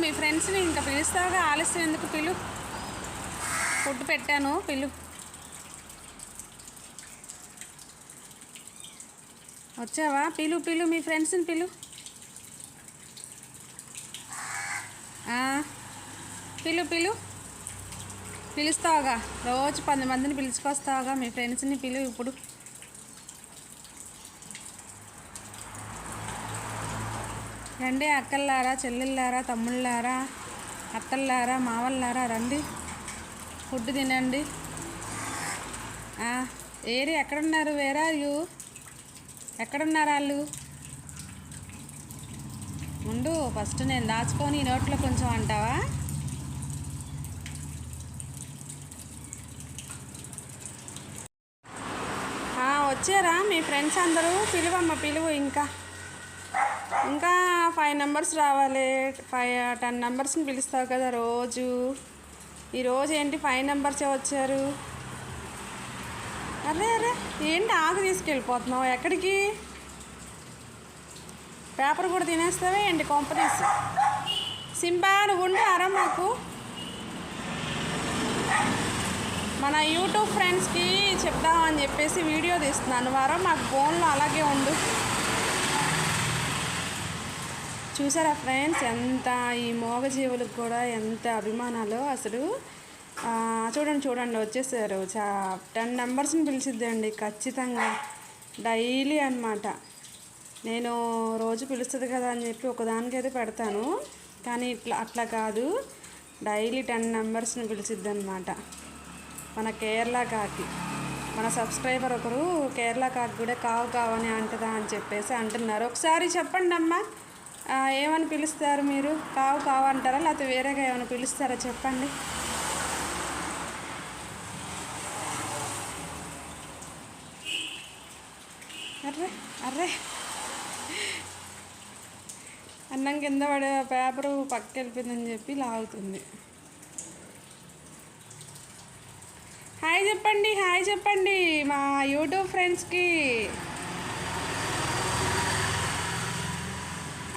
మీ ఫ్రెండ్స్ని ఇంకా పిలుస్తావుగా, ఆలస్యం ఎందుకు? పిలు, ఫుడ్ పెట్టాను, పిలు. వచ్చావా? పిలు పిలు, మీ ఫ్రెండ్స్ని పిలు. పిలు పిలు, పిలుస్తావుగా, రోజు 10 మందిని పిలుచుకొస్తావుగా, మీ ఫ్రెండ్స్ని పిలు ఇప్పుడు. రండి అక్కల్లారా, చెల్లెళ్ళారా, తమ్ముళ్ళారా, అత్తల్లారా, మావల్లారా, రండి ఫుడ్ తినండి. ఏరి ఎక్కడున్నారు? Where are you? ఎక్కడున్నారు వాళ్ళు? ఉండు, ఫస్ట్ నేను దాచుకొని నోట్లో కొంచెం అంటావా? వచ్చారా మీ ఫ్రెండ్స్ అందరూ? పిలువమ్మ, పిలువు. ఇంకా 5 నెంబర్స్ రావాలి. 10 నెంబర్స్ని పిలుస్తావు కదా రోజు. ఈరోజు ఏంటి 5 నెంబర్సే వచ్చారు? అరే అరే, ఏంటి ఆకు తీసుకెళ్ళిపోతున్నావు? ఎక్కడికి? పేపర్ కూడా తినేస్తావే ఏంటి కొంపదీసి? సింబా నువ్వు ఉండు, అరా మాకు. మన యూట్యూబ్ ఫ్రెండ్స్కి చెప్దామని చెప్పేసి వీడియో తీస్తున్నాను. వారం మాకు ఫోన్లో అలాగే ఉండు. చూసారా ఫ్రెండ్స్, ఎంత ఈ మూగజీవులకు కూడా ఎంత అభిమానాలు అసలు. చూడండి వచ్చేసారు. 10 నెంబర్స్ని పిలిచిద్దండి ఖచ్చితంగా, డైలీ అన్నమాట. నేను రోజు పిలుస్తుంది కదా అని చెప్పి ఒకదానికైతే పెడతాను, కానీ అట్లా కాదు, డైలీ 10 నెంబర్స్ని పిలిచిద్ది అనమాట. మన కేరళ కాకి, మన సబ్స్క్రైబర్ ఒకరు కేరళ కాకి కూడా కావు అని అంటదా అని చెప్పేసి అంటున్నారు. ఒకసారి చెప్పండి అమ్మా, ఏమని పిలుస్తారు మీరు? కావు అంటారా, లేకపోతే వేరేగా ఏమైనా పిలుస్తారా? చెప్పండి. అర్రే అర్రే, అన్నం కింద పడే పేపరు పక్కకి వెళ్ళిపోయిందని చెప్పి లాగుతుంది. హాయ్ చెప్పండి మా యూట్యూబ్ ఫ్రెండ్స్కి.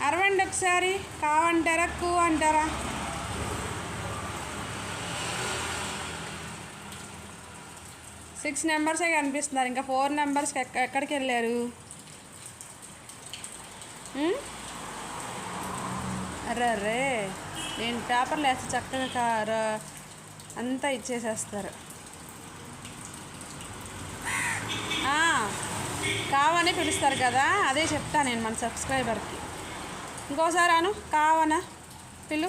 అరవండి ఒకసారి. కావంటారా, కూ అంటారా? సిక్స్ నెంబర్సే కనిపిస్తున్నారు, ఇంకా 4 నెంబర్స్కి ఎక్కడికి వెళ్ళారు? అర్రే, నేను పేపర్లు వేస్తే చక్కగా అంతా ఇచ్చేసేస్తారు. కావని పిలుస్తారు కదా, అదే చెప్తా నేను మన సబ్స్క్రైబర్కి. ఇంకోసారి అను, కావనా పిలు.